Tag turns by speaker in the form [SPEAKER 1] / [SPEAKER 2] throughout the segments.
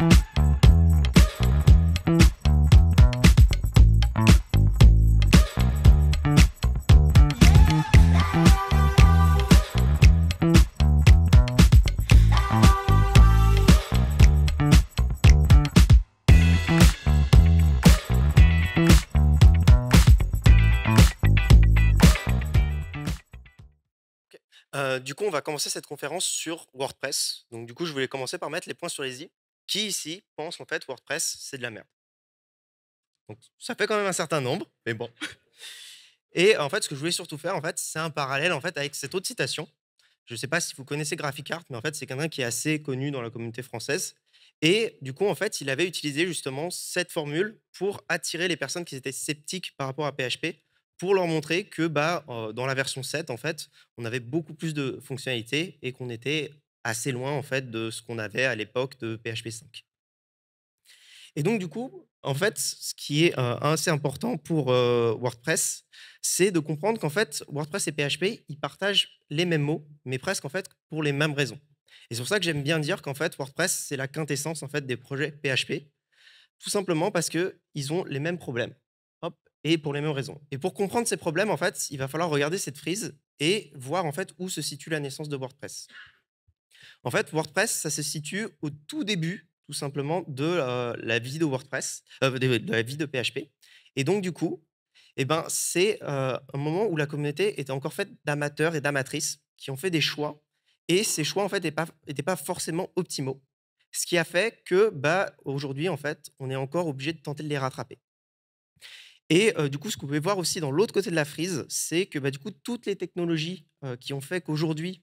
[SPEAKER 1] OK. Du coup, on va commencer cette conférence sur WordPress. Donc du coup, je voulais commencer par mettre les points sur les i. Qui ici pense en fait WordPress, c'est de la merde? Donc ça fait quand même un certain nombre, mais bon. Et en fait, ce que je voulais surtout faire, en fait, c'est un parallèle en fait avec cette autre citation. Je ne sais pas si vous connaissez Graphicart, mais en fait, c'est quelqu'un qui est assez connu dans la communauté française. Et du coup, en fait, il avait utilisé justement cette formule pour attirer les personnes qui étaient sceptiques par rapport à PHP, pour leur montrer que dans la version 7, en fait, on avait beaucoup plus de fonctionnalités et qu'on était assez loin en fait de ce qu'on avait à l'époque de PHP 5. Et donc du coup, en fait, ce qui est, assez important pour, WordPress, c'est de comprendre qu'en fait, WordPress et PHP, ils partagent les mêmes mots, mais presque en fait pour les mêmes raisons. Et c'est pour ça que j'aime bien dire qu'en fait, WordPress, c'est la quintessence en fait des projets PHP, tout simplement parce que ils ont les mêmes problèmes. Hop, et pour les mêmes raisons. Et pour comprendre ces problèmes, en fait, il va falloir regarder cette frise et voir en fait où se situe la naissance de WordPress. En fait, WordPress, ça se situe au tout début, tout simplement, de, la vie de WordPress, de la vie de PHP. Et donc du coup, eh ben, c'est, un moment où la communauté était encore faite d'amateurs et d'amatrices qui ont fait des choix et ces choix, en fait, étaient pas forcément optimaux. Ce qui a fait que, aujourd'hui, en fait, on est encore obligé de tenter de les rattraper. Et du coup, ce que vous pouvez voir aussi dans l'autre côté de la frise, c'est que, du coup, toutes les technologies, qui ont fait qu'aujourd'hui,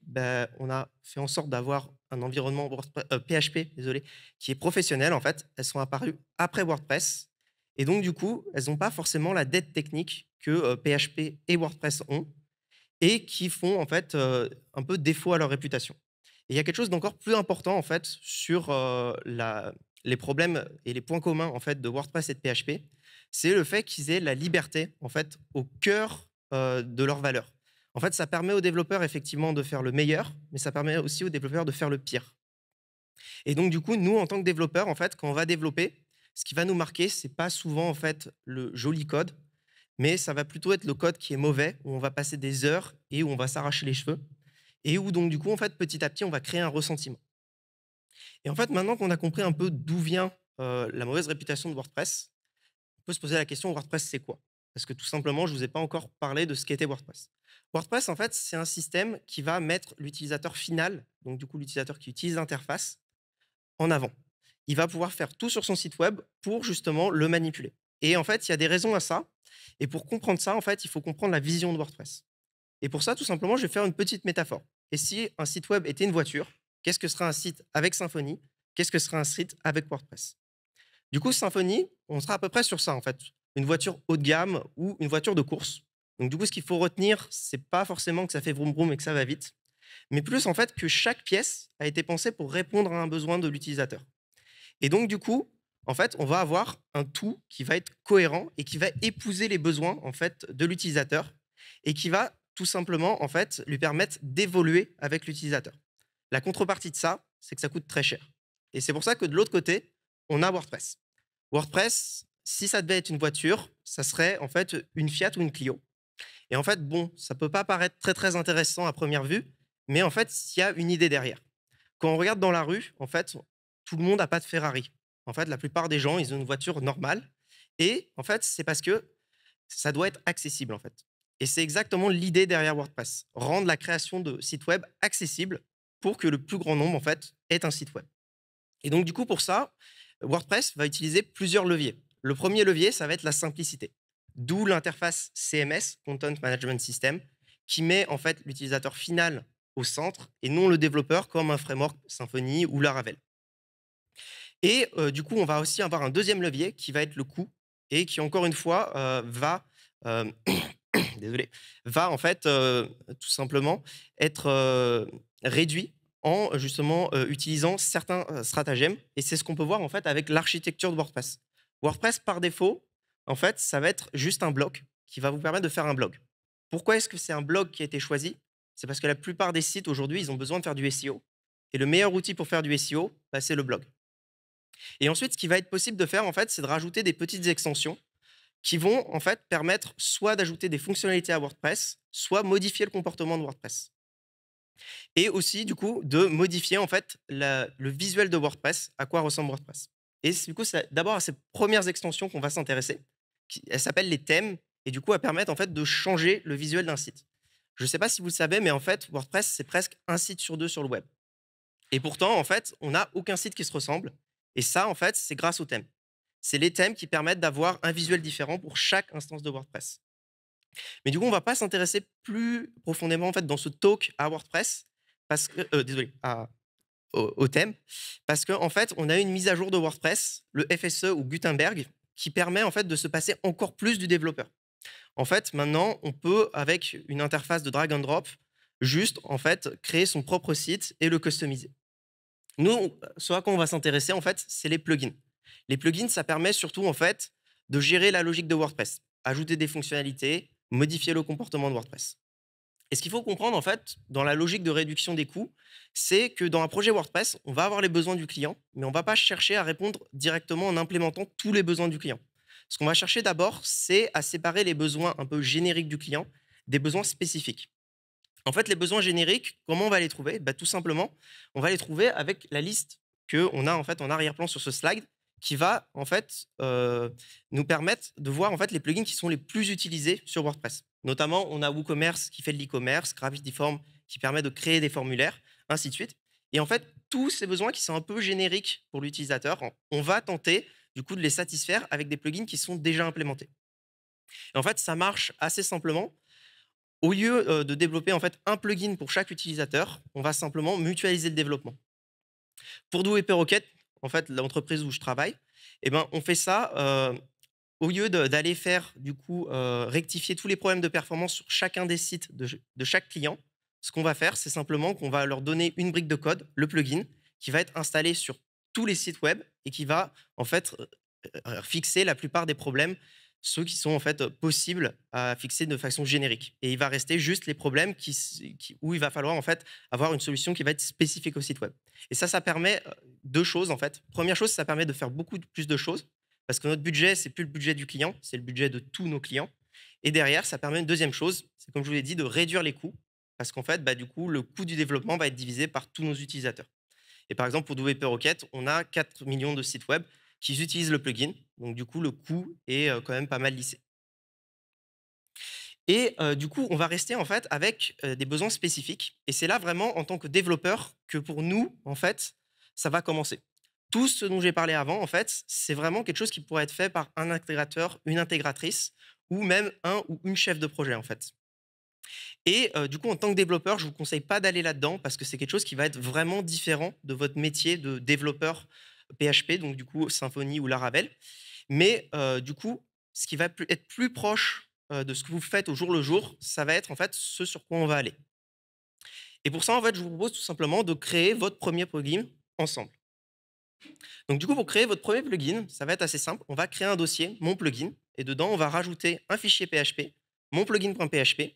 [SPEAKER 1] on a fait en sorte d'avoir un environnement PHP, désolé, qui est professionnel, en fait, elles sont apparues après WordPress et donc du coup, elles n'ont pas forcément la dette technique que, PHP et WordPress ont et qui font, en fait, un peu défaut à leur réputation. Et il y a quelque chose d'encore plus important, en fait, sur, la les problèmes et les points communs, en fait, de WordPress et de PHP. C'est le fait qu'ils aient la liberté, en fait, au cœur, de leurs valeurs. En fait, ça permet aux développeurs, effectivement, de faire le meilleur, mais ça permet aussi aux développeurs de faire le pire. Et donc, du coup, nous, en tant que développeurs, en fait, quand on va développer, ce qui va nous marquer, c'est pas souvent, en fait, le joli code, mais ça va plutôt être le code qui est mauvais, où on va passer des heures et où on va s'arracher les cheveux et où donc du coup, en fait, petit à petit, on va créer un ressentiment. Et en fait, maintenant qu'on a compris un peu d'où vient, la mauvaise réputation de WordPress, on peut se poser la question: WordPress, c'est quoi? Parce que tout simplement, je vous ai pas encore parlé de ce qu'était WordPress. WordPress, en fait, c'est un système qui va mettre l'utilisateur final, donc du coup, l'utilisateur qui utilise l'interface, en avant. Il va pouvoir faire tout sur son site web pour justement le manipuler. Et en fait, il y a des raisons à ça. Et pour comprendre ça, en fait, il faut comprendre la vision de WordPress. Et pour ça, tout simplement, je vais faire une petite métaphore. Et si un site web était une voiture, qu'est-ce que serait un site avec Symfony? Qu'est-ce que serait un site avec WordPress? Du coup, Symfony, on sera à peu près sur ça, en fait. Une voiture haut de gamme ou une voiture de course. Donc, du coup, ce qu'il faut retenir, c'est pas forcément que ça fait vroom vroom et que ça va vite, mais plus, en fait, que chaque pièce a été pensée pour répondre à un besoin de l'utilisateur. Et donc, du coup, en fait, on va avoir un tout qui va être cohérent et qui va épouser les besoins, en fait, de l'utilisateur et qui va tout simplement, en fait, lui permettre d'évoluer avec l'utilisateur. La contrepartie de ça, c'est que ça coûte très cher. Et c'est pour ça que de l'autre côté, on a WordPress. WordPress, si ça devait être une voiture, ça serait en fait une Fiat ou une Clio. Et en fait, bon, ça peut pas paraître très très intéressant à première vue, mais en fait, il y a une idée derrière. Quand on regarde dans la rue, en fait, tout le monde n'a pas de Ferrari. En fait, la plupart des gens, ils ont une voiture normale. Et en fait, c'est parce que ça doit être accessible, en fait. Et c'est exactement l'idée derrière WordPress. Rendre la création de sites web accessible pour que le plus grand nombre, en fait, ait un site web. Et donc, du coup, pour ça, WordPress va utiliser plusieurs leviers. Le premier levier, ça va être la simplicité. D'où l'interface CMS, Content Management System, qui met en fait l'utilisateur final au centre et non le développeur comme un framework Symfony ou Laravel. Et du coup, on va aussi avoir un deuxième levier qui va être le coût et qui, encore une fois, euh, désolé, va en fait tout simplement être réduit en justement utilisant certains stratagèmes. Et c'est ce qu'on peut voir en fait avec l'architecture de WordPress. WordPress, par défaut, en fait, ça va être juste un bloc qui va vous permettre de faire un blog. Pourquoi est-ce que c'est un blog qui a été choisi? C'est parce que la plupart des sites aujourd'hui, ils ont besoin de faire du SEO. Et le meilleur outil pour faire du SEO, c'est le blog. Et ensuite, ce qui va être possible de faire, en fait, c'est de rajouter des petites extensions qui vont, en fait, permettre soit d'ajouter des fonctionnalités à WordPress, soit modifier le comportement de WordPress. Et aussi, du coup, de modifier, en fait, le visuel de WordPress, à quoi ressemble WordPress. Et du coup, c'est d'abord à ces premières extensions qu'on va s'intéresser. Elles s'appellent les thèmes, et du coup, elles permettent, en fait, de changer le visuel d'un site. Je ne sais pas si vous le savez, mais en fait, WordPress, c'est presque un site sur deux sur le web. Et pourtant, en fait, on n'a aucun site qui se ressemble. Et ça, en fait, c'est grâce aux thèmes. C'est les thèmes qui permettent d'avoir un visuel différent pour chaque instance de WordPress. Mais du coup, on va pas s'intéresser plus profondément en fait dans ce talk à WordPress parce que désolé, au thème, parce qu'en fait, on a une mise à jour de WordPress, le FSE ou Gutenberg, qui permet en fait de se passer encore plus du développeur. En fait, maintenant, on peut avec une interface de drag and drop juste en fait créer son propre site et le customiser. Nous, ce à quoi on va s'intéresser, en fait, c'est les plugins. Les plugins, ça permet surtout, en fait, de gérer la logique de WordPress, ajouter des fonctionnalités, modifier le comportement de WordPress. Et ce qu'il faut comprendre, en fait, dans la logique de réduction des coûts, c'est que dans un projet WordPress, on va avoir les besoins du client, mais on ne va pas chercher à répondre directement en implémentant tous les besoins du client. Ce qu'on va chercher d'abord, c'est à séparer les besoins un peu génériques du client des besoins spécifiques. En fait, les besoins génériques, comment on va les trouver? Bah, tout simplement, on va les trouver avec la liste qu'on a en fait en arrière-plan sur ce slide, qui va en fait nous permettre de voir en fait les plugins qui sont les plus utilisés sur WordPress. Notamment, on a WooCommerce qui fait de l'e-commerce, Gravity Form qui permet de créer des formulaires, ainsi de suite. Et en fait, tous ces besoins qui sont un peu génériques pour l'utilisateur, on va tenter du coup de les satisfaire avec des plugins qui sont déjà implémentés. Et en fait, ça marche assez simplement. Au lieu, de développer en fait un plugin pour chaque utilisateur, on va simplement mutualiser le développement. Pour Do et Rocket, en fait, l'entreprise où je travaille, eh ben, on fait ça, au lieu d'aller faire du coup, rectifier tous les problèmes de performance sur chacun des sites de chaque client, ce qu'on va faire, c'est simplement qu'on va leur donner une brique de code, le plugin, qui va être installé sur tous les sites web et qui va en fait, fixer la plupart des problèmes, ceux qui sont en fait, possibles à fixer de façon générique. Et il va rester juste les problèmes où il va falloir en fait avoir une solution qui va être spécifique au site web. Et ça permet, 2 choses en fait. Première chose, ça permet de faire beaucoup plus de choses parce que notre budget, c'est plus le budget du client, c'est le budget de tous nos clients. Et derrière, ça permet une deuxième chose, c'est comme je vous l'ai dit, de réduire les coûts parce qu'en fait, bah, du coup, le coût du développement va être divisé par tous nos utilisateurs. Et par exemple, pour WP Rocket, on a 4 millions de sites web qui utilisent le plugin. Donc, du coup, le coût est quand même pas mal lissé. Et du coup, on va rester en fait avec des besoins spécifiques. Et c'est là vraiment en tant que développeur que pour nous, en fait, ça va commencer. Tout ce dont j'ai parlé avant, en fait, c'est vraiment quelque chose qui pourrait être fait par un intégrateur, une intégratrice, ou même un ou une chef de projet, en fait. Et du coup, en tant que développeur, je vous conseille pas d'aller là-dedans parce que c'est quelque chose qui va être vraiment différent de votre métier de développeur PHP, donc du coup Symfony ou Laravel. Mais du coup, ce qui va être plus proche, de ce que vous faites au jour le jour, ça va être en fait ce sur quoi on va aller. Et pour ça, en fait, je vous propose tout simplement de créer votre premier plugin ensemble. Donc du coup, pour créer votre premier plugin, ça va être assez simple. On va créer un dossier, mon plugin, et dedans, on va rajouter un fichier PHP, mon plugin.php,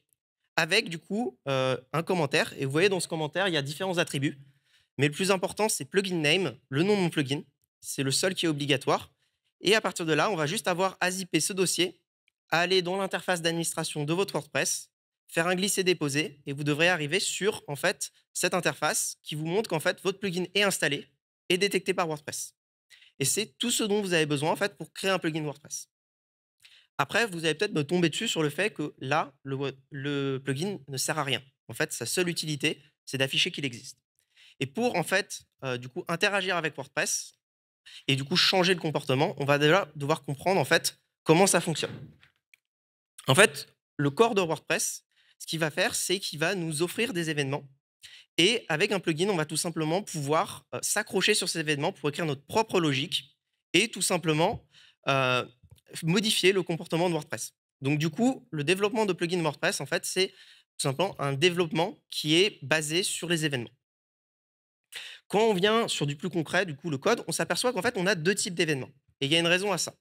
[SPEAKER 1] avec du coup un commentaire. Et vous voyez dans ce commentaire, il y a différents attributs. Mais le plus important, c'est plugin name, le nom de mon plugin. C'est le seul qui est obligatoire. Et à partir de là, on va juste avoir à zipper ce dossier, à aller dans l'interface d'administration de votre WordPress, faire un glisser-déposer, et vous devrez arriver sur en fait cette interface qui vous montre qu'en fait votre plugin est installé et détecté par WordPress. Et c'est tout ce dont vous avez besoin en fait pour créer un plugin WordPress. Après, vous allez peut-être me tomber dessus sur le fait que là, le plugin ne sert à rien. En fait, sa seule utilité, c'est d'afficher qu'il existe. Et pour en fait, du coup, interagir avec WordPress et du coup changer le comportement, on va déjà devoir comprendre en fait comment ça fonctionne. En fait, le corps de WordPress, ce qu'il va faire, c'est qu'il va nous offrir des événements et avec un plugin, on va tout simplement pouvoir s'accrocher sur ces événements pour écrire notre propre logique et tout simplement euh, modifier le comportement de WordPress. Donc du coup, le développement de plugins WordPress, en fait, c'est tout simplement un développement qui est basé sur les événements. Quand on vient sur du plus concret, du coup, le code, on s'aperçoit qu'en fait, on a 2 types d'événements et il y a une raison à ça.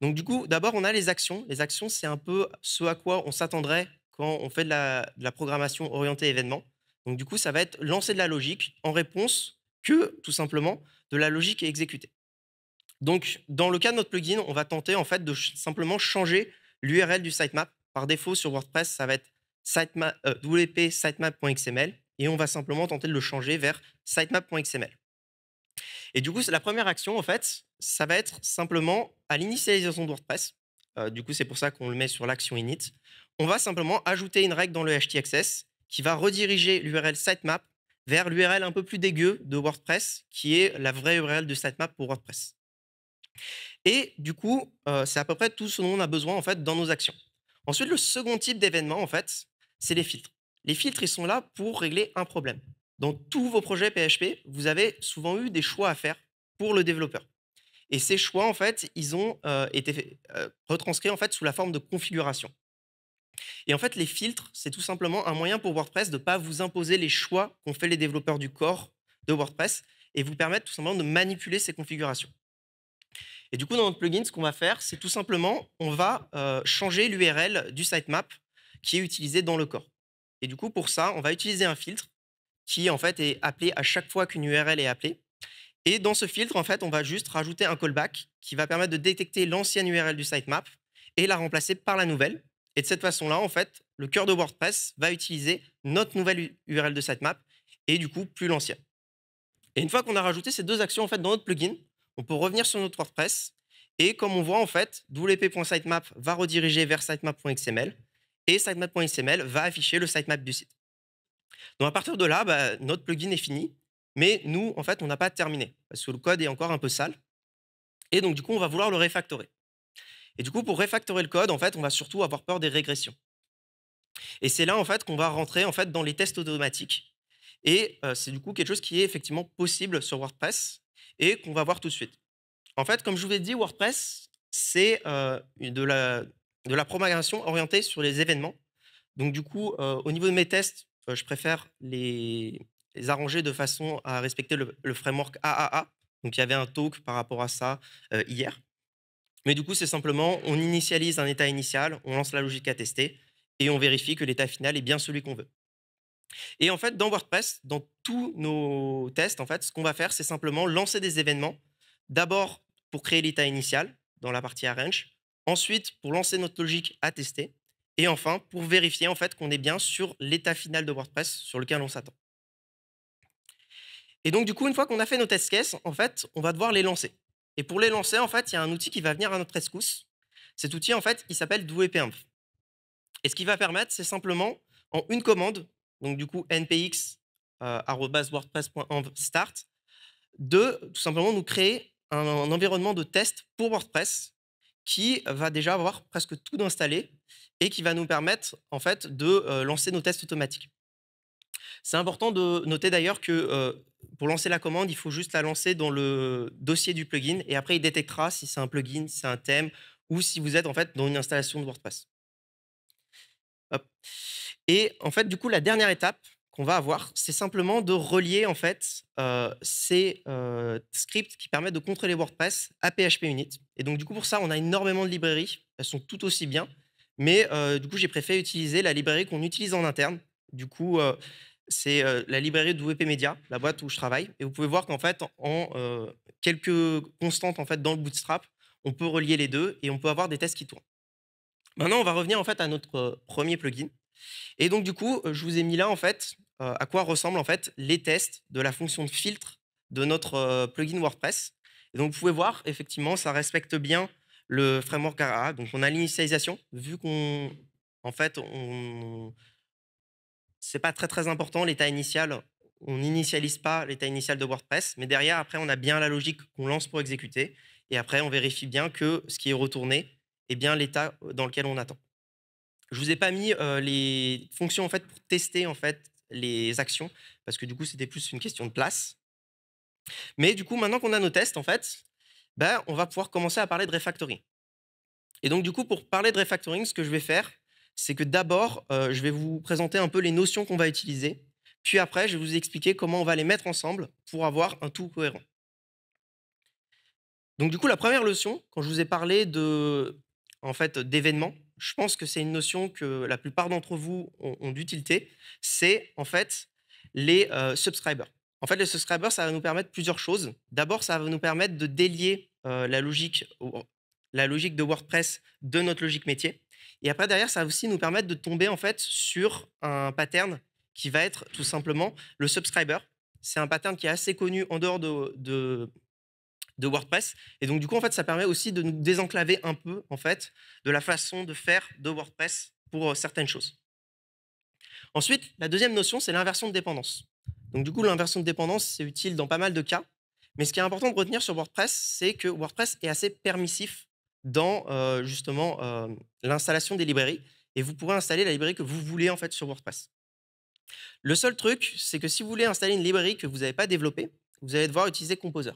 [SPEAKER 1] Donc du coup, d'abord, on a les actions. Les actions, c'est un peu ce à quoi on s'attendrait quand on fait de la programmation orientée événement. Donc du coup, ça va être lancer de la logique en réponse que, tout simplement, de la logique est exécutée. Donc, dans le cas de notre plugin, on va tenter en fait de simplement changer l'URL du sitemap. Par défaut, sur WordPress, ça va être wp sitemap.xml et on va simplement tenter de le changer vers sitemap.xml. Et du coup, c'est la première action, en fait, ça va être simplement à l'initialisation de WordPress. Du coup, c'est pour ça qu'on le met sur l'action init. On va simplement ajouter une règle dans le htaccess qui va rediriger l'URL sitemap vers l'URL un peu plus dégueu de WordPress, qui est la vraie URL de sitemap pour WordPress. Et du coup, c'est à peu près tout ce dont on a besoin en fait dans nos actions. Ensuite, le second type d'événement, en fait, c'est les filtres. Les filtres, ils sont là pour régler un problème. Dans tous vos projets PHP, vous avez souvent eu des choix à faire pour le développeur. Et ces choix, en fait, ils ont été retranscrits en fait sous la forme de configuration. Et en fait, les filtres, c'est tout simplement un moyen pour WordPress de ne pas vous imposer les choix qu'ont fait les développeurs du corps de WordPress et vous permettre tout simplement de manipuler ces configurations. Et du coup, dans notre plugin, ce qu'on va faire, c'est tout simplement, on va changer l'URL du sitemap qui est utilisé dans le corps. Et du coup, pour ça, on va utiliser un filtre qui, en fait, est appelé à chaque fois qu'une URL est appelée. Et dans ce filtre, en fait, on va juste rajouter un callback qui va permettre de détecter l'ancienne URL du sitemap et la remplacer par la nouvelle. Et de cette façon-là, en fait, le cœur de WordPress va utiliser notre nouvelle URL de sitemap et du coup, plus l'ancienne. Et une fois qu'on a rajouté ces deux actions en fait dans notre plugin, on peut revenir sur notre WordPress et comme on voit en fait, wp.sitemap va rediriger vers sitemap.xml et sitemap.xml va afficher le sitemap du site. Donc à partir de là, notre plugin est fini, mais nous en fait on n'a pas terminé parce que le code est encore un peu sale et donc du coup on va vouloir le refactorer. Et du coup pour refactorer le code en fait on va surtout avoir peur des régressions. Et c'est là en fait qu'on va rentrer en fait dans les tests automatiques. Et c'est du coup quelque chose qui est effectivement possible sur WordPress et qu'on va voir tout de suite. En fait, comme je vous l'ai dit, WordPress, c'est de la programmation orientée sur les événements. Donc du coup, au niveau de mes tests, je préfère les arranger de façon à respecter le framework AAA. Donc il y avait un talk par rapport à ça hier. Mais du coup, c'est simplement, on initialise un état initial, on lance la logique à tester et on vérifie que l'état final est bien celui qu'on veut. Et en fait, dans WordPress, dans tous nos tests, en fait, ce qu'on va faire, c'est simplement lancer des événements. D'abord pour créer l'état initial dans la partie arrange. Ensuite, pour lancer notre logique à tester. Et enfin, pour vérifier en fait qu'on est bien sur l'état final de WordPress sur lequel on s'attend. Et donc, du coup, une fois qu'on a fait nos test cases, en fait, on va devoir les lancer. Et pour les lancer, en fait, il y a un outil qui va venir à notre rescousse. Cet outil, en fait, il s'appelle wp-inf. Et ce qu'il va permettre, c'est simplement, en une commande, donc du coup npx @wordpress.env start, de tout simplement nous créer un environnement de test pour WordPress qui va déjà avoir presque tout installé et qui va nous permettre en fait de lancer nos tests automatiques. C'est important de noter d'ailleurs que pour lancer la commande, il faut juste la lancer dans le dossier du plugin et après il détectera si c'est un plugin, si c'est un thème ou si vous êtes en fait dans une installation de WordPress. Hop. Et en fait, du coup, la dernière étape qu'on va avoir, c'est simplement de relier en fait ces scripts qui permettent de contrôler WordPress à PHP Unit. Et donc, du coup, pour ça, on a énormément de librairies. Elles sont tout aussi bien. Mais du coup, j'ai préféré utiliser la librairie qu'on utilise en interne. Du coup, c'est la librairie de WP Media, la boîte où je travaille. Et vous pouvez voir qu'en fait, en quelques constantes en fait, dans le Bootstrap, on peut relier les deux et on peut avoir des tests qui tournent. Maintenant, on va revenir en fait à notre premier plugin. Et donc du coup, je vous ai mis là en fait, à quoi ressemblent en fait les tests de la fonction de filtre de notre, plugin WordPress. Et donc vous pouvez voir effectivement, ça respecte bien le framework AAA. Donc on a l'initialisation, vu qu'on en fait, on c'est pas très, très important l'état initial, on n'initialise pas l'état initial de WordPress, mais derrière après on a bien la logique qu'on lance pour exécuter et après on vérifie bien que ce qui est retourné est bien l'état, dans lequel on attend. Je vous ai pas mis, les fonctions en fait pour tester en fait les actions, parce que du coup c'était plus une question de place. Mais du coup maintenant qu'on a nos tests en fait, on va pouvoir commencer à parler de refactoring. Et donc du coup pour parler de refactoring, ce que je vais faire, c'est que d'abord, je vais vous présenter un peu les notions qu'on va utiliser, puis après je vais vous expliquer comment on va les mettre ensemble pour avoir un tout cohérent. Donc du coup, la première leçon, quand je vous ai parlé de en fait, d'événements, je pense que c'est une notion que la plupart d'entre vous ont d'utilité, c'est en fait les subscribers. En fait, les subscribers, ça va nous permettre plusieurs choses. D'abord, ça va nous permettre de délier, la logique de WordPress de notre logique métier. Et après, derrière, ça va aussi nous permettre de tomber en fait sur un pattern qui va être tout simplement le subscriber. C'est un pattern qui est assez connu en dehors de WordPress. Et donc, du coup, en fait, ça permet aussi de nous désenclaver un peu, en fait, de la façon de faire de WordPress pour certaines choses. Ensuite, la deuxième notion, c'est l'inversion de dépendance. Donc, du coup, l'inversion de dépendance, c'est utile dans pas mal de cas. Mais ce qui est important de retenir sur WordPress, c'est que WordPress est assez permissif dans justement l'installation des librairies. Et vous pourrez installer la librairie que vous voulez en fait sur WordPress. Le seul truc, c'est que si vous voulez installer une librairie que vous n'avez pas développée, vous allez devoir utiliser Composer.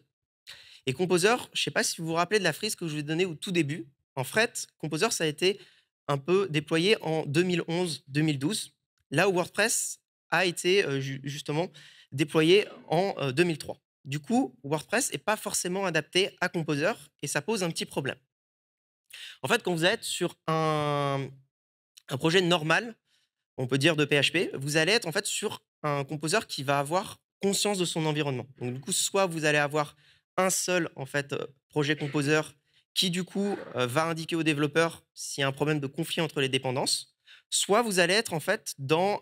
[SPEAKER 1] Et Composer, je ne sais pas si vous vous rappelez de la frise que je vous ai donnée au tout début. En fait, Composer, ça a été un peu déployé en 2011-2012, là où WordPress a été justement déployé en 2003. Du coup, WordPress n'est pas forcément adapté à Composer et ça pose un petit problème. En fait, quand vous êtes sur un projet normal, on peut dire de PHP, vous allez être en fait sur un composeur qui va avoir conscience de son environnement. Donc du coup, soit vous allez avoir un seul en fait projet composeur qui du coup va indiquer au développeur s'il y a un problème de conflit entre les dépendances, soit vous allez être en fait dans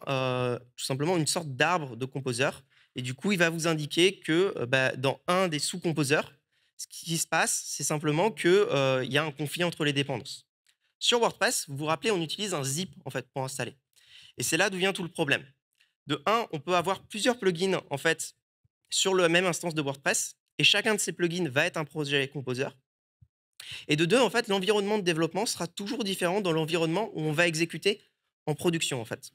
[SPEAKER 1] tout simplement une sorte d'arbre de composeur et du coup, il va vous indiquer que dans un des sous-composeurs, ce qui se passe, c'est simplement qu'il y a un conflit entre les dépendances. Sur WordPress, vous vous rappelez, on utilise un zip en fait pour installer. Et c'est là d'où vient tout le problème. De un, on peut avoir plusieurs plugins en fait sur la même instance de WordPress et chacun de ces plugins va être un projet Composer. Et de deux, en fait, l'environnement de développement sera toujours différent dans l'environnement où on va exécuter en production en fait.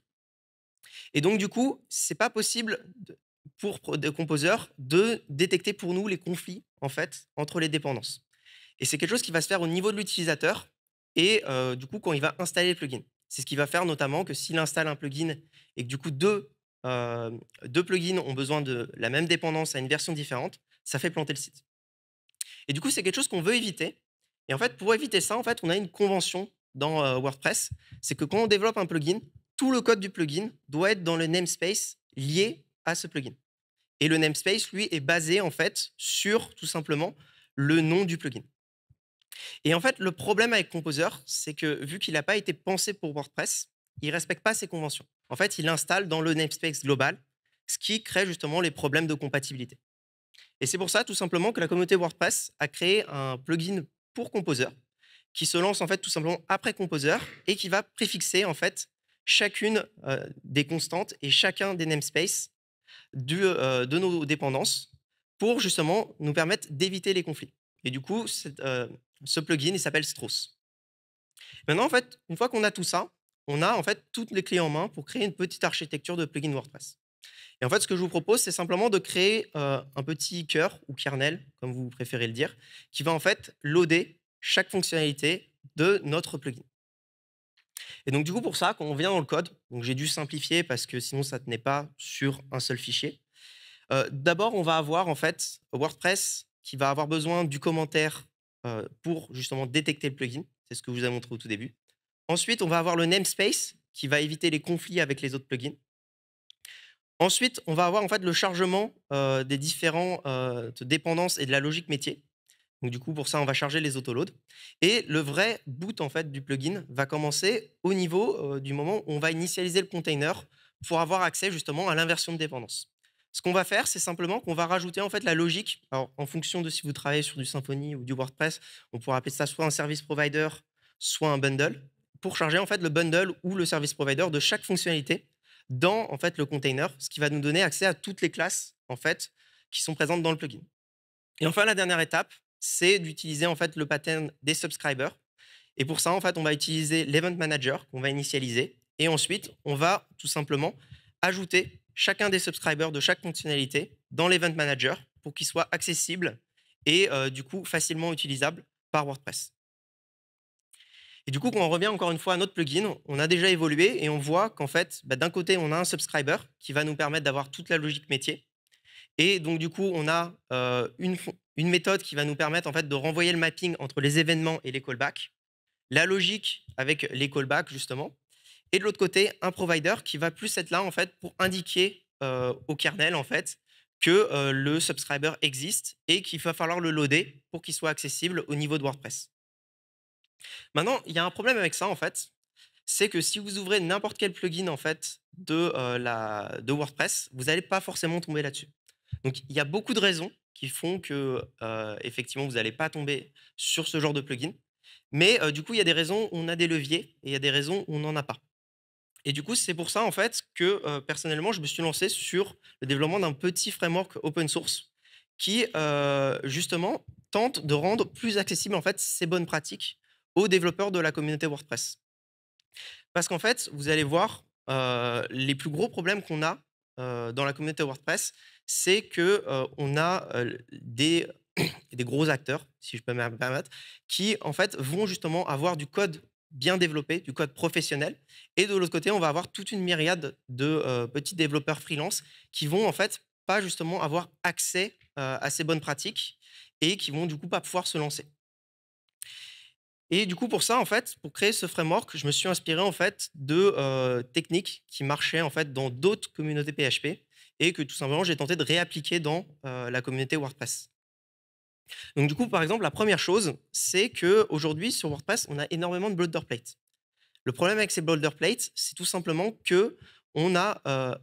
[SPEAKER 1] Et donc du coup, c'est pas possible pour des composeurs de détecter pour nous les conflits en fait entre les dépendances. Et c'est quelque chose qui va se faire au niveau de l'utilisateur et du coup quand il va installer le plugin. C'est ce qui va faire notamment que s'il installe un plugin et que du coup deux plugins ont besoin de la même dépendance à une version différente, ça fait planter le site. Et du coup, c'est quelque chose qu'on veut éviter. Et en fait, pour éviter ça, en fait, on a une convention dans WordPress. C'est que quand on développe un plugin, tout le code du plugin doit être dans le namespace lié à ce plugin. Et le namespace, lui, est basé en fait sur tout simplement le nom du plugin. Et en fait, le problème avec Composer, c'est que vu qu'il n'a pas été pensé pour WordPress, il ne respecte pas ses conventions. En fait, il installe dans le namespace global, ce qui crée justement les problèmes de compatibilité. Et c'est pour ça, tout simplement, que la communauté WordPress a créé un plugin pour Composer, qui se lance en fait tout simplement après Composer et qui va préfixer en fait chacune des constantes et chacun des namespaces de nos dépendances pour justement nous permettre d'éviter les conflits. Et du coup, ce plugin, il s'appelle Strauss. Maintenant, en fait, une fois qu'on a tout ça, on a en fait toutes les clés en main pour créer une petite architecture de plugin WordPress. Et en fait, ce que je vous propose, c'est simplement de créer un petit cœur ou kernel, comme vous préférez le dire, qui va en fait loader chaque fonctionnalité de notre plugin. Et donc, du coup, pour ça, quand on vient dans le code, donc j'ai dû simplifier parce que sinon, ça ne tenait pas sur un seul fichier. D'abord, on va avoir en fait WordPress qui va avoir besoin du commentaire pour justement détecter le plugin. C'est ce que je vous ai montré au tout début. Ensuite, on va avoir le namespace qui va éviter les conflits avec les autres plugins. Ensuite, on va avoir en fait le chargement des différents dépendances et de la logique métier. Donc du coup, pour ça, on va charger les autoloads. Et le vrai boot en fait du plugin va commencer au niveau du moment où on va initialiser le container pour avoir accès justement à l'inversion de dépendance. Ce qu'on va faire, c'est simplement qu'on va rajouter en fait la logique. Alors, en fonction de si vous travaillez sur du Symfony ou du WordPress, on pourra appeler ça soit un service provider, soit un bundle, pour charger en fait le bundle ou le service provider de chaque fonctionnalité dans en fait le container, ce qui va nous donner accès à toutes les classes en fait qui sont présentes dans le plugin. Et enfin, la dernière étape, c'est d'utiliser en fait le pattern des subscribers. Et pour ça, en fait, on va utiliser l'event manager qu'on va initialiser. Et ensuite, on va tout simplement ajouter chacun des subscribers de chaque fonctionnalité dans l'event manager pour qu'il soit accessible et du coup facilement utilisable par WordPress. Et du coup, quand on revient encore une fois à notre plugin, on a déjà évolué et on voit qu'en fait, d'un côté, on a un subscriber qui va nous permettre d'avoir toute la logique métier. Et donc, du coup, on a une méthode qui va nous permettre en fait, de renvoyer le mapping entre les événements et les callbacks, la logique avec les callbacks, justement. Et de l'autre côté, un provider qui va plus être là en fait, pour indiquer au kernel en fait, que le subscriber existe et qu'il va falloir le loader pour qu'il soit accessible au niveau de WordPress. Maintenant, il y a un problème avec ça en fait, c'est que si vous ouvrez n'importe quel plugin en fait de WordPress, vous n'allez pas forcément tomber là-dessus. Donc il y a beaucoup de raisons qui font que, effectivement, vous n'allez pas tomber sur ce genre de plugin. Mais, du coup, il y a des raisons où on a des leviers et il y a des raisons où on n'en a pas. Et du coup, c'est pour ça, en fait, que, personnellement, je me suis lancé sur le développement d'un petit framework open source qui, justement, tente de rendre plus accessibles, en fait, ces bonnes pratiques aux développeurs de la communauté WordPress. Parce qu'en fait, vous allez voir, les plus gros problèmes qu'on a, dans la communauté WordPress, c'est que, on a, des gros acteurs, si je peux me permettre, qui en fait vont justement avoir du code bien développé, du code professionnel et de l'autre côté, on va avoir toute une myriade de, petits développeurs freelance qui vont en fait pas justement avoir accès, à ces bonnes pratiques et qui vont du coup pas pouvoir se lancer. Et du coup, pour ça, en fait, pour créer ce framework, je me suis inspiré en fait de, techniques qui marchaient en fait dans d'autres communautés PHP et que tout simplement j'ai tenté de réappliquer dans, la communauté WordPress. Donc du coup, par exemple, la première chose, c'est qu'aujourd'hui sur WordPress, on a énormément de boilerplates. Le problème avec ces boilerplates, c'est tout simplement que on n'a,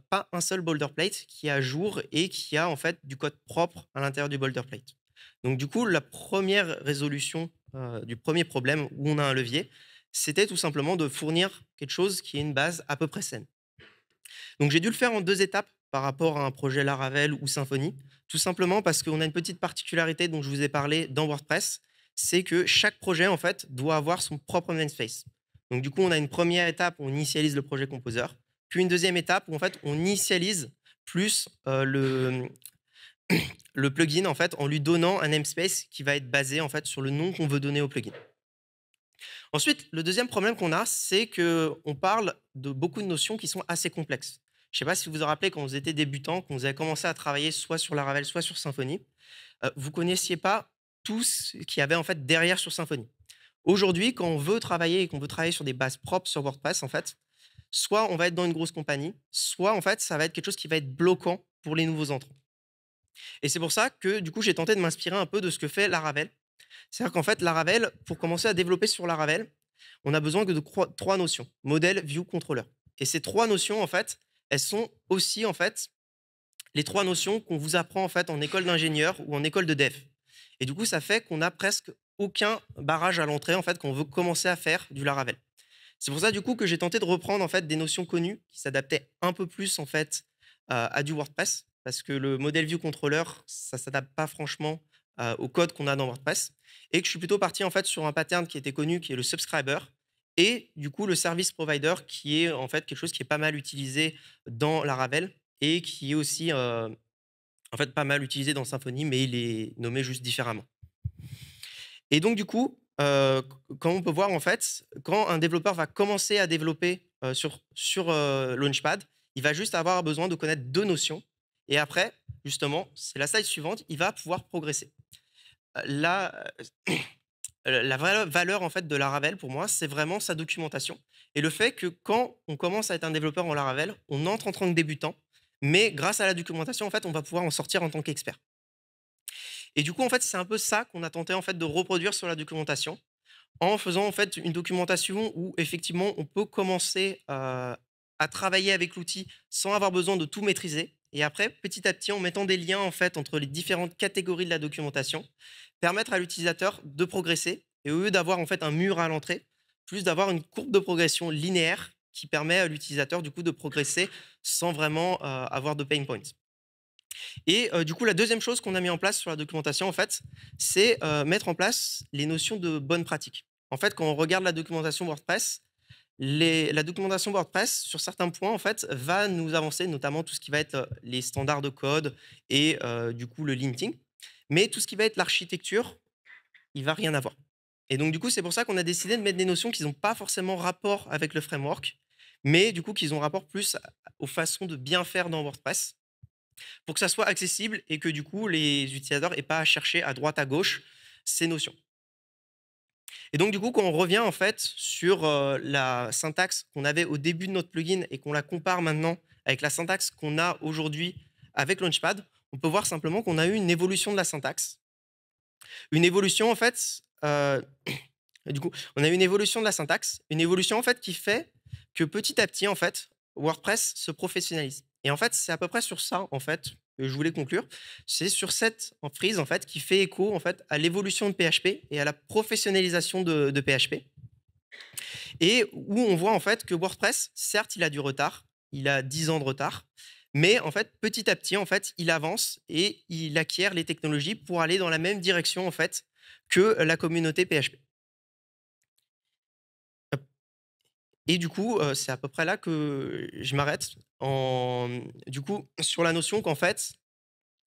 [SPEAKER 1] pas un seul boilerplate qui est à jour et qui a en fait du code propre à l'intérieur du boilerplate. Donc du coup, la première résolution, du premier problème où on a un levier, c'était tout simplement de fournir quelque chose qui est une base à peu près saine. Donc j'ai dû le faire en 2 étapes par rapport à un projet Laravel ou Symfony, tout simplement parce qu'on a une petite particularité dont je vous ai parlé dans WordPress, c'est que chaque projet en fait doit avoir son propre namespace. Donc du coup, on a une première étape où on initialise le projet Composer, puis une deuxième étape où en fait on initialise plus, le plugin en fait en lui donnant un namespace qui va être basé en fait sur le nom qu'on veut donner au plugin. Ensuite, le deuxième problème qu'on a, c'est qu'on parle de beaucoup de notions qui sont assez complexes. Je ne sais pas si vous vous rappelez quand vous étiez débutant, quand vous avez commencé à travailler soit sur Laravel, soit sur Symfony, vous connaissiez pas tout ce qu'il y avait en fait derrière sur Symfony. Aujourd'hui, quand on veut travailler et qu'on veut travailler sur des bases propres sur WordPress, en fait, soit on va être dans une grosse compagnie, soit en fait, ça va être quelque chose qui va être bloquant pour les nouveaux entrants. Et c'est pour ça que du coup, j'ai tenté de m'inspirer un peu de ce que fait Laravel. C'est-à-dire qu'en fait, Laravel, pour commencer à développer sur Laravel, on a besoin que de 3 notions: modèle, view, contrôleur. Et ces 3 notions, en fait, elles sont aussi, en fait, les 3 notions qu'on vous apprend, en fait, en école d'ingénieur ou en école de dev. Et du coup, ça fait qu'on a presque aucun barrage à l'entrée, en fait, quand on veut commencer à faire du Laravel. C'est pour ça, du coup, que j'ai tenté de reprendre, en fait, des notions connues qui s'adaptaient un peu plus, en fait, à du WordPress. Parce que le modèle view controller, ça s'adapte pas franchement, au code qu'on a dans WordPress. Et que je suis plutôt parti, en fait, sur un pattern qui était connu, qui est le subscriber. Et du coup, le service provider, qui est, en fait, quelque chose qui est pas mal utilisé dans Laravel et qui est aussi, en fait, pas mal utilisé dans Symfony, mais il est nommé juste différemment. Et donc du coup, quand on peut voir en fait, quand un développeur va commencer à développer, sur Launchpad, il va juste avoir besoin de connaître 2 notions et après, justement, c'est la slide suivante, il va pouvoir progresser. La, la vraie valeur en fait de Laravel pour moi, c'est vraiment sa documentation et le fait que quand on commence à être un développeur en Laravel, on entre en tant que débutant, mais grâce à la documentation, en fait, on va pouvoir en sortir en tant qu'expert. Et du coup, en fait, c'est un peu ça qu'on a tenté en fait de reproduire sur la documentation, en faisant en fait une documentation où effectivement on peut commencer, à travailler avec l'outil sans avoir besoin de tout maîtriser et après petit à petit en mettant des liens en fait entre les différentes catégories de la documentation, permettre à l'utilisateur de progresser et au lieu d'avoir en fait un mur à l'entrée, plus d'avoir une courbe de progression linéaire qui permet à l'utilisateur du coup de progresser sans vraiment, avoir de pain points. Et du coup, la deuxième chose qu'on a mis en place sur la documentation, en fait, c'est, mettre en place les notions de bonnes pratiques. En fait, quand on regarde la documentation WordPress, la documentation WordPress, sur certains points, en fait, va nous avancer, notamment tout ce qui va être, les standards de code et du coup, le linting. Mais tout ce qui va être l'architecture, il va rien avoir. Et donc du coup, c'est pour ça qu'on a décidé de mettre des notions qui n'ont pas forcément rapport avec le framework, mais du coup, qui ont rapport plus aux façons de bien faire dans WordPress pour que ça soit accessible et que du coup, les utilisateurs aient pas à chercher à droite, à gauche ces notions. Et donc du coup, quand on revient en fait sur, la syntaxe qu'on avait au début de notre plugin et qu'on la compare maintenant avec la syntaxe qu'on a aujourd'hui avec Launchpad, on peut voir simplement qu'on a eu une évolution de la syntaxe. Une évolution en fait, du coup, on a une évolution de la syntaxe, une évolution en fait qui fait que petit à petit en fait, WordPress se professionnalise. Et en fait, c'est à peu près sur ça en fait que je voulais conclure. C'est sur cette frise en fait qui fait écho en fait à l'évolution de PHP et à la professionnalisation de PHP. Et où on voit en fait que WordPress, certes, il a du retard, il a 10 ans de retard, mais en fait, petit à petit, en fait, il avance et il acquiert les technologies pour aller dans la même direction en fait que la communauté PHP. Et du coup, c'est à peu près là que je m'arrête du coup, sur la notion qu'en fait,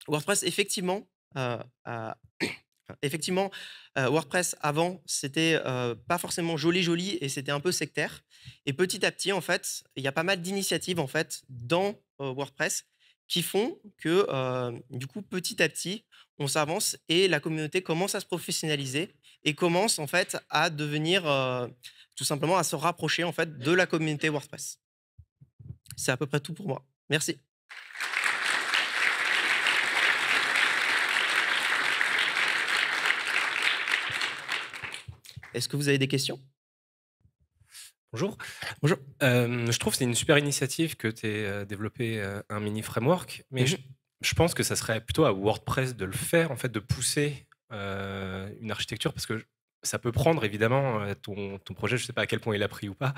[SPEAKER 1] WordPress effectivement, a enfin, effectivement, WordPress avant, c'était, pas forcément joli, joli et c'était un peu sectaire et petit à petit, en fait, il y a pas mal d'initiatives, en fait, dans, WordPress qui font que, du coup, petit à petit, on s'avance et la communauté commence à se professionnaliser et commence, en fait, à devenir, tout simplement à se rapprocher, en fait, de la communauté WordPress. C'est à peu près tout pour moi. Merci. Est-ce que vous avez des questions?
[SPEAKER 2] Bonjour.
[SPEAKER 1] Bonjour.
[SPEAKER 2] Je trouve que c'est une super initiative que tu aies développé un mini framework, mais
[SPEAKER 1] Mmh
[SPEAKER 2] je,
[SPEAKER 1] mh.
[SPEAKER 2] je pense que ça serait plutôt à WordPress de le faire, en fait, de pousser une architecture, parce que ça peut prendre évidemment ton projet, je ne sais pas à quel point il a pris ou pas,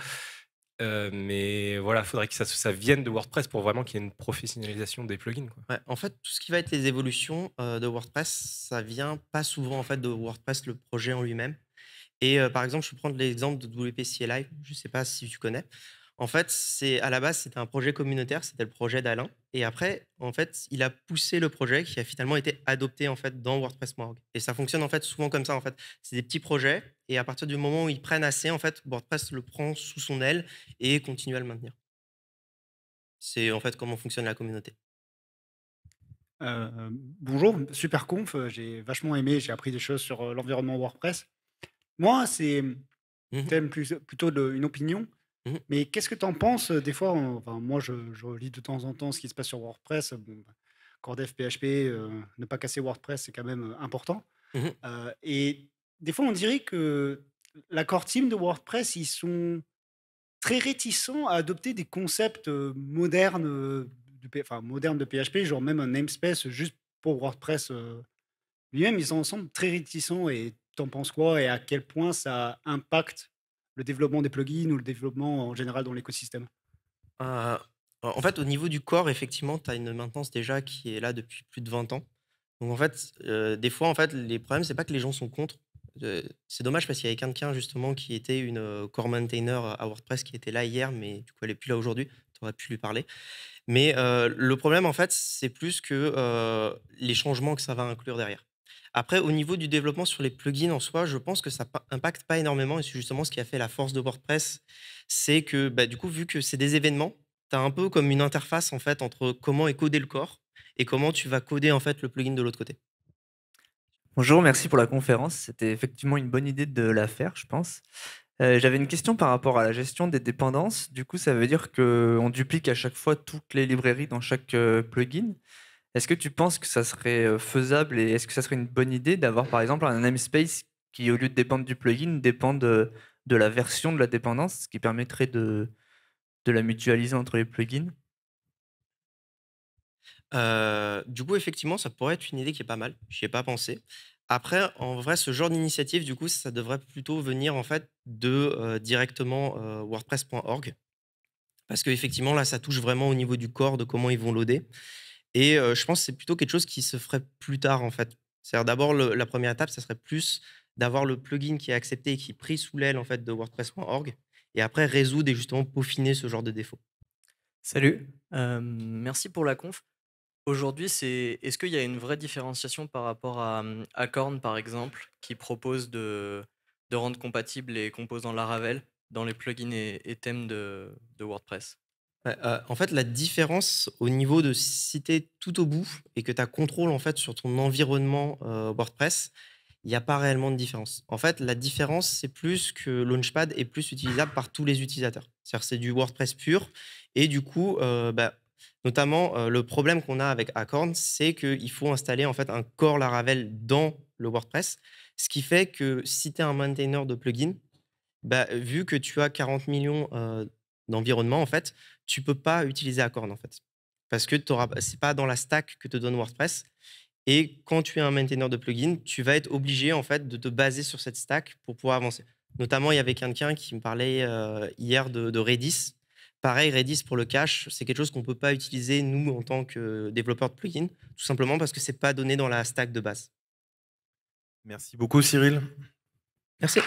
[SPEAKER 2] mais voilà, il faudrait que ça vienne de WordPress pour vraiment qu'il y ait une professionnalisation des plugins, quoi.
[SPEAKER 1] Ouais, en fait, tout ce qui va être les évolutions, de WordPress, ça vient pas souvent, en fait, de WordPress, le projet en lui-même et par exemple, je peux prendre l'exemple de WP CLI, je sais pas si tu connais? En fait, c'est à la base, c'était un projet communautaire, c'était le projet d'Alain et après, en fait, il a poussé le projet qui a finalement été adopté, en fait, dans WordPress.org et ça fonctionne, en fait, souvent comme ça, en fait. C'est des petits projets et à partir du moment où ils prennent assez, en fait, WordPress le prend sous son aile et continue à le maintenir. C'est, en fait, comment fonctionne la communauté.
[SPEAKER 3] Bonjour, super conf, j'ai vachement aimé, j'ai appris des choses sur, l'environnement WordPress. Moi, c'est,
[SPEAKER 1] Mmh mh.
[SPEAKER 3] thème plutôt de une opinion,
[SPEAKER 1] Mmh.
[SPEAKER 3] mais qu'est-ce que tu en penses, des fois, enfin moi je lis de temps en temps ce qui se passe sur WordPress, bon, bah, Cordef, PHP, ne pas casser WordPress, c'est quand même, important,
[SPEAKER 1] Mmh.
[SPEAKER 3] et des fois on dirait que la core team de WordPress, ils sont très réticents à adopter des concepts, modernes, modernes de PHP, genre même un namespace juste pour WordPress, lui-même. Ils en semblent très réticents et tu en penses quoi? Et à quel point ça impacte le développement des plugins ou le développement en général dans l'écosystème?
[SPEAKER 1] Heu, en fait, au niveau du corps, effectivement, tu as une maintenance déjà qui est là depuis plus de 20 ans. Donc en fait, des fois, en fait, les problèmes, c'est pas que les gens sont contre. C'est dommage parce qu'il y avait quelqu'un justement qui était une, core maintainer à WordPress qui était là hier, mais du coup, elle est plus là aujourd'hui. Tu aurais pu lui parler. Mais, le problème, en fait, c'est plus que, les changements que ça va inclure derrière. Après, au niveau du développement sur les plugins en soi, je pense que ça impacte pas énormément et c'est justement ce qui a fait la force de WordPress. C'est que, bah, du coup, vu que c'est des événements, tu as un peu comme une interface, en fait, entre comment est codé le corps et comment tu vas coder, en fait, le plugin de l'autre côté.
[SPEAKER 4] Bonjour, merci pour la conférence. C'était effectivement une bonne idée de la faire, je pense. J'avais une question par rapport à la gestion des dépendances. Du coup, ça veut dire qu'on duplique à chaque fois toutes les librairies dans chaque plugin. Est-ce que tu penses que ça serait faisable et est-ce que ça serait une bonne idée d'avoir par exemple un namespace qui, au lieu de dépendre du plugin, dépend de la version de la dépendance, ce qui permettrait de la mutualiser entre les plugins?
[SPEAKER 1] Du coup, effectivement, ça pourrait être une idée qui est pas mal. J'y ai pas pensé. Après, en vrai, ce genre d'initiative, du coup, ça devrait plutôt venir, en fait, de, directement, wordpress.org. Parce qu'effectivement, là, ça touche vraiment au niveau du corps, de comment ils vont loader et je pense que c'est plutôt quelque chose qui se ferait plus tard, en fait. C'est-à-dire d'abord la première étape, ça serait plus d'avoir le plugin qui est accepté et qui est pris sous l'aile, en fait, de wordpress.org et après résoudre et justement peaufiner ce genre de défauts.
[SPEAKER 5] Salut, merci pour la conf. Aujourd'hui, est-ce qu'il y a une vraie différenciation par rapport à, Acorn, par exemple, qui propose de rendre compatibles les composants Laravel dans les plugins et thèmes de WordPress?
[SPEAKER 1] Ouais, en fait, la différence au niveau de si tu es tout au bout et que tu as contrôle, en fait, sur ton environnement, WordPress, il y a pas réellement de différence. En fait, la différence, c'est plus que Launchpad est plus utilisable par tous les utilisateurs. C'est-à-dire, c'est du WordPress pur et du coup, bah, Notamment, le problème qu'on a avec Acorn, c'est qu'il faut installer en fait un core Laravel dans le WordPress, ce qui fait que si tu es un maintainer de plugins, bah, vu que tu as 40 millions d'environnements, en fait, tu peux pas utiliser Acorn, en fait. Parce que c'est pas dans la stack que te donne WordPress. Et quand tu es un maintainer de plugins, tu vas être obligé, en fait, de te baser sur cette stack pour pouvoir avancer. Notamment, il y avait quelqu'un qui me parlait hier de Redis. Pareil, Redis pour le cache, c'est quelque chose qu'on ne peut pas utiliser, nous, en tant que développeurs de plugins, tout simplement parce que c'est pas donné dans la stack de base.
[SPEAKER 6] Merci beaucoup, Cyril.
[SPEAKER 1] Merci.